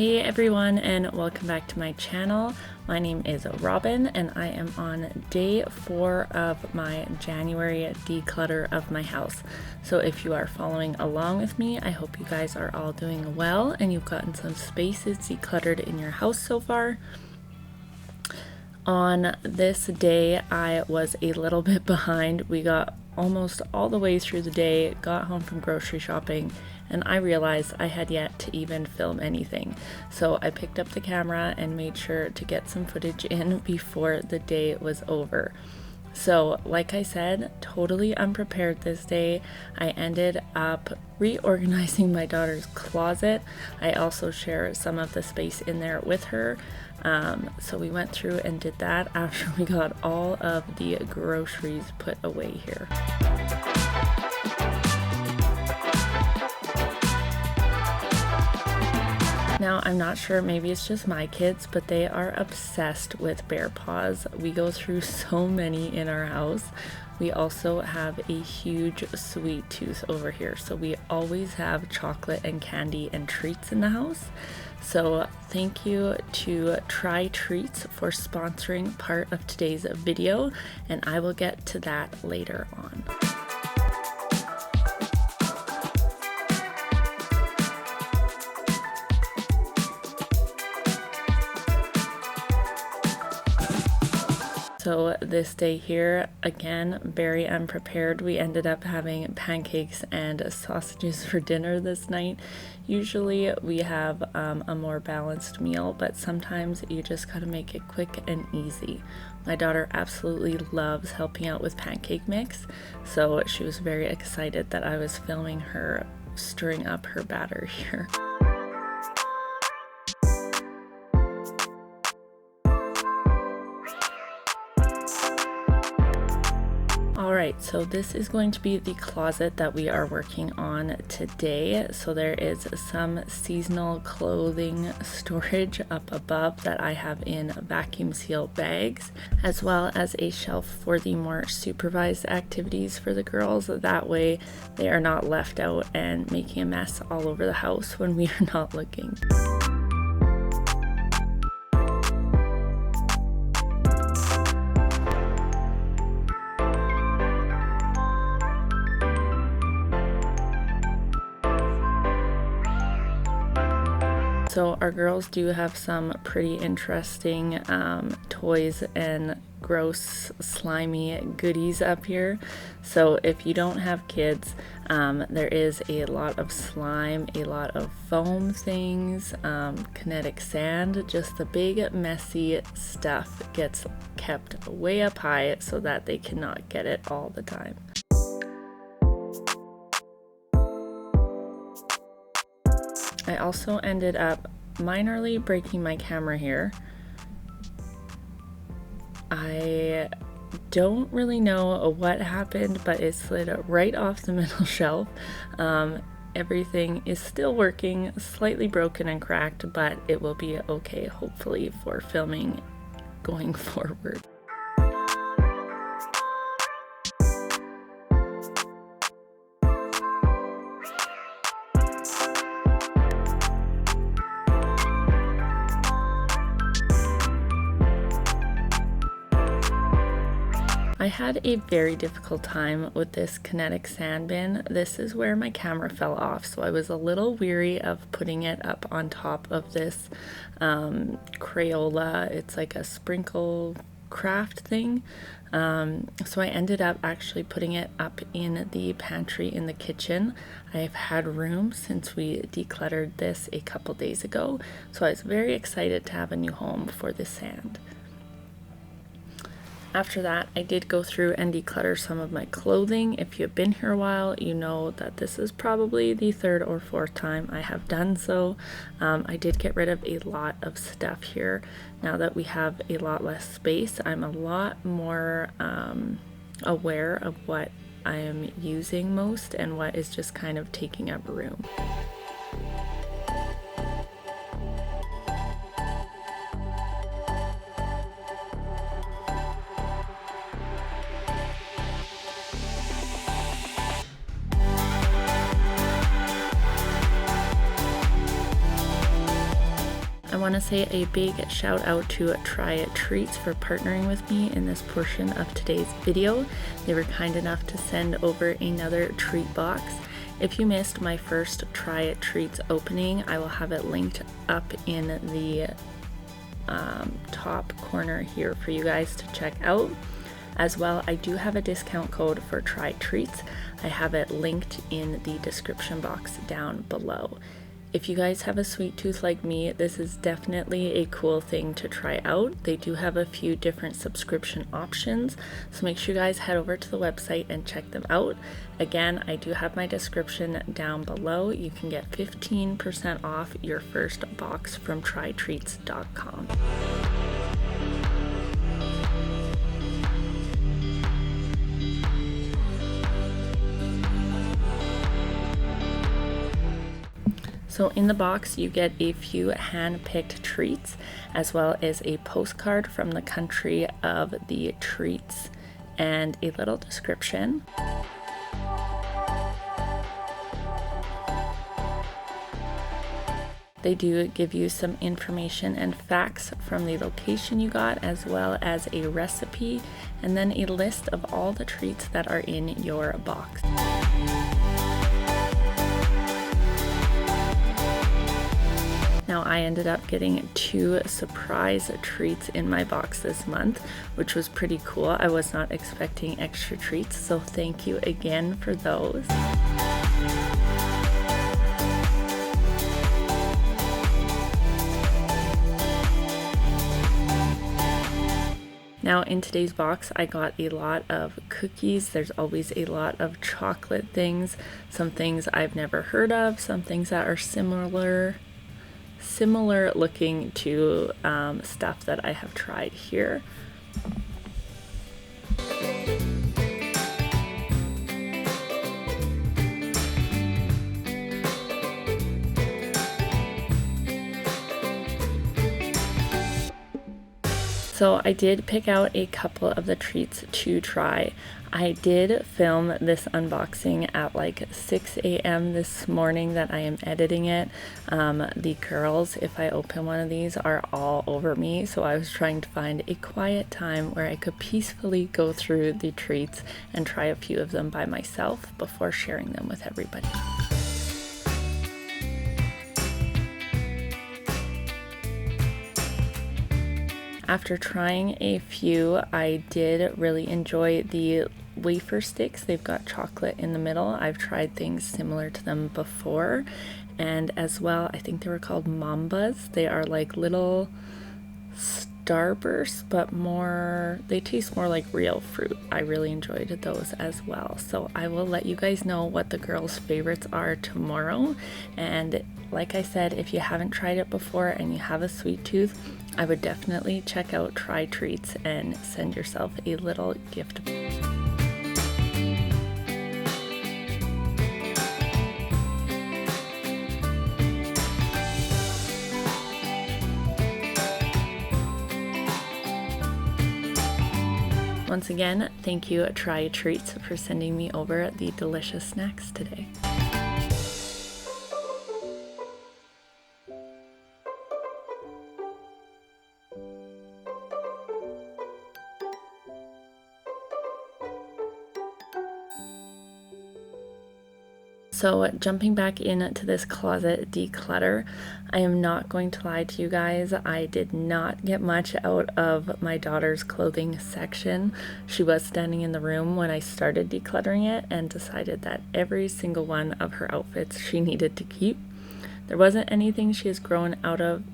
Hey everyone, and welcome back to my channel. My name is Robin and I am on day 4 of my January declutter of my house. So if you are following along with me, I hope you guys are all doing well and you've gotten some spaces decluttered in your house so far. On this day, I was a little bit behind. We got almost all the way through the day, got home from grocery shopping, and I realized I had yet to even film anything. So I picked up the camera and made sure to get some footage in before the day was over. So like I said, totally unprepared this day. I ended up reorganizing my daughter's closet. I also share some of the space in there with her. So we went through and did that after we got all of the groceries put away here. Now, I'm not sure, maybe it's just my kids, but they are obsessed with bear paws. We go through so many in our house. We also have a huge sweet tooth over here, so we always have chocolate and candy and treats in the house. So thank you to Try Treats for sponsoring part of today's video, and I will get to that later on. So this day here, again, very unprepared. We ended up having pancakes and sausages for dinner this night. Usually we have a more balanced meal, but sometimes you just gotta make it quick and easy. My daughter absolutely loves helping out with pancake mix, so she was very excited that I was filming her stirring up her batter here. Alright, so this is going to be the closet that we are working on today. So there is some seasonal clothing storage up above that I have in vacuum seal bags, as well as a shelf for the more supervised activities for the girls. That way they are not left out and making a mess all over the house when we are not looking. So our girls do have some pretty interesting toys and gross slimy goodies up here. So if you don't have kids, there is a lot of slime, a lot of foam things, kinetic sand, just the big messy stuff gets kept way up high so that they cannot get it all the time. I also ended up minorly breaking my camera here. I don't really know what happened, but it slid right off the middle shelf. Everything is still working, slightly broken and cracked, but it will be okay, hopefully, for filming going forward. I had a very difficult time with this kinetic sand bin. This is where my camera fell off, so I was a little weary of putting it up on top of this Crayola. It's like a sprinkle craft thing. So I ended up actually putting it up in the pantry in the kitchen. I've had room since we decluttered this a couple days ago, so I was very excited to have a new home for this sand. After that, I did go through and declutter some of my clothing. If you've been here a while, you know that this is probably the 3rd or 4th time I have done so. I did get rid of a lot of stuff here. Now that we have a lot less space, I'm a lot more aware of what I am using most and what is just kind of taking up room. I want to say a big shout out to Try Treats for partnering with me in this portion of today's video. They were kind enough to send over another treat box. If you missed my first Try Treats opening, I will have it linked up in the top corner here for you guys to check out. As well, I do have a discount code for Try Treats. I have it linked in the description box down below. If you guys have a sweet tooth like me, this is definitely a cool thing to try out. They do have a few different subscription options, so make sure you guys head over to the website and check them out. Again, I do have my description down below. You can get 15% off your first box from trytreats.com. So in the box you get a few hand-picked treats as well as a postcard from the country of the treats and a little description. They do give you some information and facts from the location you got, as well as a recipe and then a list of all the treats that are in your box. Now I ended up getting 2 surprise treats in my box this month, which was pretty cool. I was not expecting extra treats, so thank you again for those. Now in today's box I got a lot of cookies. There's always a lot of chocolate things, some things I've never heard of, some things that are similar looking to stuff that I have tried here. So I did pick out a couple of the treats to try. I did film this unboxing at like 6 a.m. this morning that I am editing it. The curls, if I open one of these, are all over me, so I was trying to find a quiet time where I could peacefully go through the treats and try a few of them by myself before sharing them with everybody. After trying a few, I did really enjoy the wafer sticks. They've got chocolate in the middle. I've tried things similar to them before, and as well, I think they were called Mambas. They are like little starbursts, but they taste more like real fruit. I really enjoyed those as well. So I will let you guys know what the girls' favorites are tomorrow. And like I said, if you haven't tried it before and you have a sweet tooth, I would definitely check out Try Treats and send yourself a little gift. Once again, thank you Try Treats for sending me over the delicious snacks today. So jumping back into this closet declutter, I am not going to lie to you guys, I did not get much out of my daughter's clothing section. She was standing in the room when I started decluttering it and decided that every single one of her outfits she needed to keep. There wasn't anything she has grown out of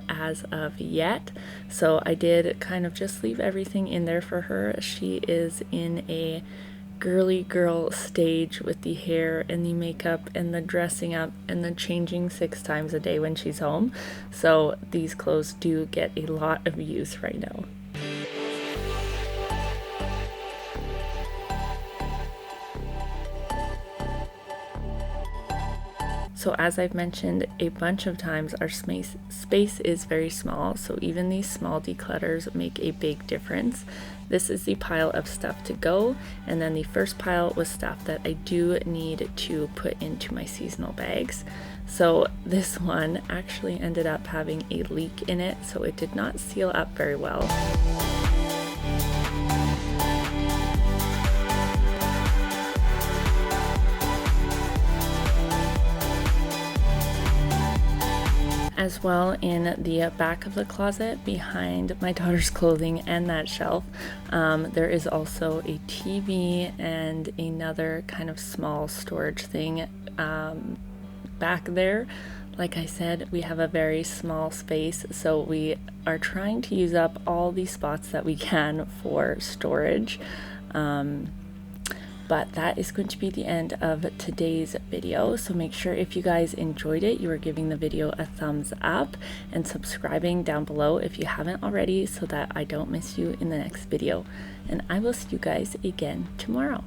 as of yet, so I did kind of just leave everything in there for her. She is in a girly girl stage with the hair and the makeup and the dressing up and the changing 6 times a day when she's home, so these clothes do get a lot of use right now. So as I've mentioned a bunch of times, our space is very small, so even these small declutters make a big difference. This is the pile of stuff to go, and then the first pile was stuff that I do need to put into my seasonal bags. So this one actually ended up having a leak in it, so it did not seal up very well. As well, in the back of the closet behind my daughter's clothing and that shelf, there is also a TV and another kind of small storage thing back there. Like I said, we have a very small space, so we are trying to use up all the spots that we can for storage. But that is going to be the end of today's video. So make sure if you guys enjoyed it, you are giving the video a thumbs up and subscribing down below if you haven't already, so that I don't miss you in the next video. And I will see you guys again tomorrow.